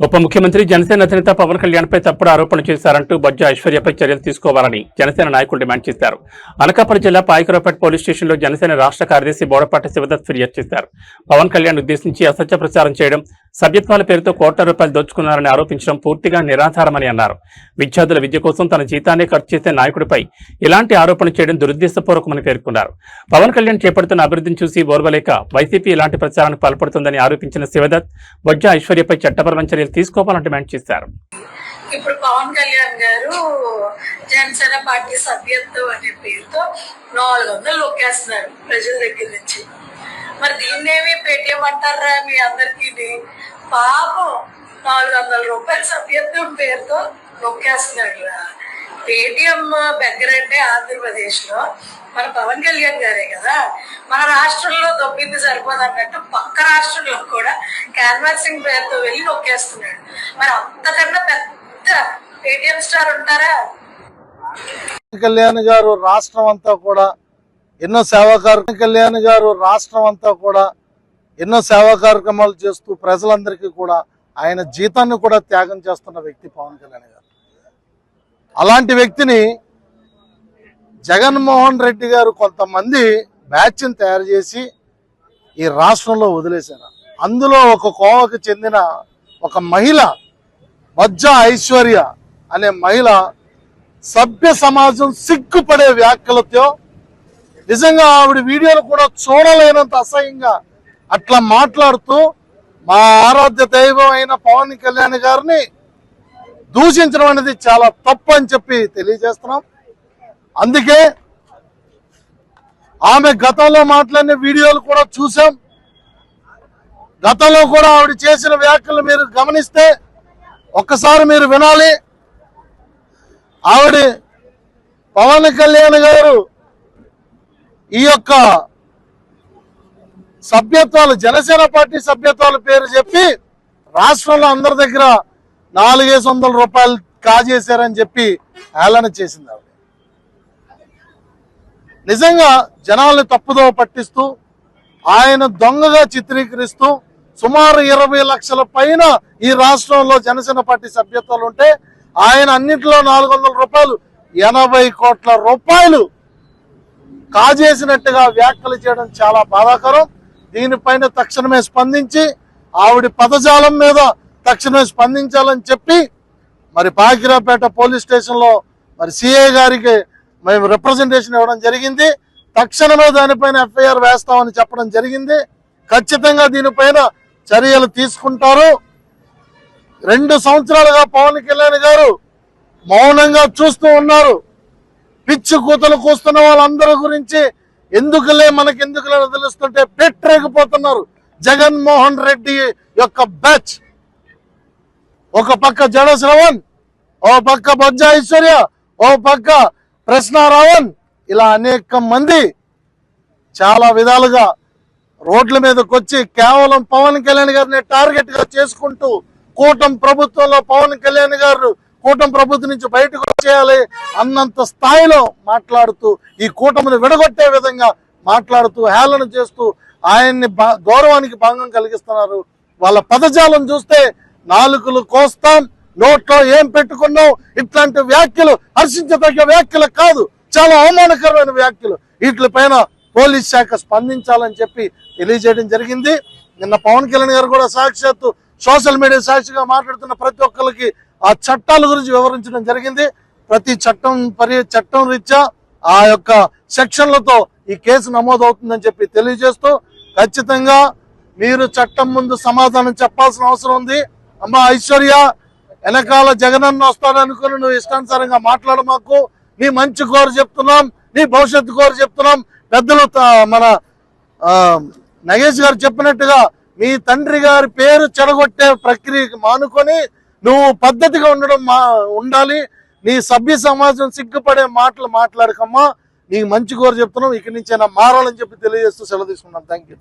ఉప ముఖ్యమంత్రి జనసేన అధినేత పవన్ కళ్యాణ్ పై తప్పుడు ఆరోపణలు చేశారంటూ బొజ్జ ఐశ్వర్యపై చర్యలు తీసుకోవాలని జనసేన నాయకులు డిమాండ్ చేశారు. అనకాపల్లి జిల్లా పాయకరావుపేట పోలీస్ స్టేషన్లో జనసేన రాష్ట్ర కార్యదర్శి బోడపాటి శివదత్ ఫిర్యాదు చేశారు. పవన్ కళ్యాణ్ ఉద్దేశించి అసత్య ప్రచారం చేయడం, సభ్యత్వాల పేరుతో కోట్ల రూపాయలు దోచుకున్నారని ఆరోపించడం పూర్తిగా నిరాధారమని అన్నారు. విద్యార్థుల విద్య కోసం తన జీతాన్ని ఖర్చు చేసే నాయకుడిపై ఇలాంటి ఆరోపణలు చేయడం దురుద్దేశపూర్వకమని పేర్కొన్నారు. పవన్ కళ్యాణ్ చేపడుతున్న అభివృద్ధిని చూసి ఓర్వలేక వైసీపీ ఇలాంటి ప్రచారానికి పాల్పడుతుందని ఆరోపించిన శివదత్ బొజ్జ ఐశ్వర్యపై చట్టపరమైన చర్యలు తీసుకోవాలని డిమాండ్ చేశారు. ఇప్పుడు పవన్ కళ్యాణ్ గారు జనసేన పార్టీ సభ్యత్వం అనే పేరుతో 400 నొక్కేస్తున్నారు ప్రజల దగ్గర నుంచి. మరి దీన్నేమి పేటీఎం అంటారా మీ అందరికీ? పాపం 400 రూపాయల సభ్యత్వం పేరుతో నొక్కేస్తున్నాడు. పేటీఎం దగ్గరంటే ఆంధ్రప్రదేశ్ లో మన పవన్ కళ్యాణ్ గారే కదా. మన రాష్ట్రంలో దొబ్బింది సరిపోదు అన్నట్టు పక్క రాష్ట్రంలో కూడా క్యాన్వాసింగ్ పేరుతో వెళ్ళి నొక్కేస్తున్నాడు. మరి అంతకన్నా పెద్ద పేటీఎం స్టార్ ఉంటారా? కళ్యాణ్ గారు రాష్ట్రం అంతా కూడా ఎన్నో సేవా కార్యక్రమాలు చేస్తూ ప్రజలందరికీ కూడా ఆయన జీతాన్ని కూడా త్యాగం చేస్తున్న వ్యక్తి పవన్ కళ్యాణ్ గారు. అలాంటి వ్యక్తిని జగన్మోహన్ రెడ్డి గారు కొంతమంది బ్యాచ్ని తయారు చేసి ఈ రాష్ట్రంలో వదిలేశారు. అందులో ఒక కోవకు చెందిన ఒక మహిళ బొజ్జ ఐశ్వర్య అనే మహిళ సభ్య సమాజం సిగ్గుపడే వ్యాఖ్యలతో, నిజంగా ఆవిడ వీడియోలు కూడా చూడలేనంత అసహ్యంగా అట్లా మాట్లాడుతూ మా ఆరాధ్య దైవం అయిన పవన్ కళ్యాణ్ గారిని దూషించడం అనేది చాలా తప్పు అని చెప్పి తెలియజేస్తున్నాం. అందుకే ఆమె గతంలో మాట్లాడిన వీడియోలు కూడా చూసాం. గతంలో కూడా ఆవిడ చేసిన వ్యాఖ్యలు మీరు గమనిస్తే ఒక్కసారి మీరు వినాలి. ఆవిడ పవన్ కళ్యాణ్ గారు ఈ యొక్క సభ్యత్వాలు, జనసేన పార్టీ సభ్యత్వాల పేరు చెప్పి రాష్ట్రంలో అందరి దగ్గర 400-500 రూపాయలు కాజేశారని చెప్పి హేళన చేసింది ఆవిడ. నిజంగా జనాల్ని తప్పుదో పట్టిస్తూ ఆయన దొంగగా చిత్రీకరిస్తూ సుమారు 20 లక్షల పైన ఈ రాష్ట్రంలో జనసేన పార్టీ సభ్యత్వాలు ఉంటే ఆయన అన్నింటిలో 400 రూపాయలు 80 కోట్ల రూపాయలు కాజేసినట్టుగా వ్యాఖ్యలు చేయడం చాలా బాధాకరం. దీనిపైన తక్షణమే స్పందించి ఆవిడ పదజాలం మీద తక్షణమే స్పందించాలని చెప్పి మరి పాకిరాపేట పోలీస్ స్టేషన్లో మరి సిఐ గారికి మేము రిప్రజెంటేషన్ ఇవ్వడం జరిగింది. తక్షణమే దానిపైన ఎఫ్ఐఆర్ వేస్తామని చెప్పడం జరిగింది. ఖచ్చితంగా దీనిపైన చర్యలు తీసుకుంటారు. 2 సంవత్సరాలుగా పవన్ కళ్యాణ్ గారు మౌనంగా చూస్తూ ఉన్నారు. పిచ్చి కూతలు కూస్తున్న వాళ్ళందరి గురించి మనకెందుకులే వదిలిస్తుంటే పెట్టరేకపోతున్నారు. జగన్మోహన్ రెడ్డి యొక్క బ్యాచ్, ఒక పక్క జడ శ్రవణ్, ఓ పక్క బొజ్జ ఐశ్వర్య, ఓ పక్క ప్రశ్నారావణ్, ఇలా అనేక మంది చాలా విధాలుగా రోడ్ల మీదకి వచ్చి కేవలం పవన్ కళ్యాణ్ గారిని టార్గెట్ గా చేసుకుంటూ కూటమి ప్రభుత్వంలో పవన్ కళ్యాణ్ గారు కూటమి ప్రభుత్వం నుంచి బయటకు వచ్చేయాలి అన్నంత స్థాయిలో మాట్లాడుతూ ఈ కూటమిని విడగొట్టే విధంగా మాట్లాడుతూ హేళన చేస్తూ ఆయన్ని గౌరవానికి భంగం కలిగిస్తున్నారు. వాళ్ళ పదజాలం చూస్తే నాలుకలు కోస్తాం, నోట్లో ఏం పెట్టుకున్నావు, ఇట్లాంటి వ్యాఖ్యలు హర్షించదగ్గ వ్యాఖ్యలు కాదు, చాలా అవమానకరమైన వ్యాఖ్యలు. వీటిపైన పోలీస్ శాఖ స్పందించాలని చెప్పి తెలియజేయడం జరిగింది. నిన్న పవన్ కళ్యాణ్ గారు కూడా సాక్షాత్తు సోషల్ మీడియా సాక్షిగా మాట్లాడుతున్న ప్రతి ఒక్కరికి ఆ చట్టాల గురించి వివరించడం జరిగింది. ప్రతి చట్టం రీత్యా ఆ యొక్క సెక్షన్లతో ఈ కేసు నమోదవుతుందని చెప్పి తెలియజేస్తూ, ఖచ్చితంగా మీరు చట్టం ముందు సమాధానం చెప్పాల్సిన అవసరం ఉంది. అమ్మా ఐశ్వర్య, వెనకాల జగనన్న వస్తాడనుకుని నువ్వు ఇష్టానుసారంగా మాట్లాడమాకు. నీ మంచి కోరు చెప్తున్నాం, నీ భవిష్యత్తు కోరు చెప్తున్నాం. పెద్దలు మన నగేష్ గారు చెప్పినట్టుగా మీ తండ్రి గారి పేరు చెడగొట్టే ప్రక్రియకి మానుకొని నువ్వు పద్ధతిగా ఉండాలి. నీ సభ్య సమాజం సిగ్గుపడే మాటలు మాట్లాడకమ్మా. నీకు మంచి కోరు చెప్తున్నాం, ఇక్కడి నుంచి మారాలని చెప్పి తెలియజేస్తూ సెలవు తీసుకున్నాం. Thank you.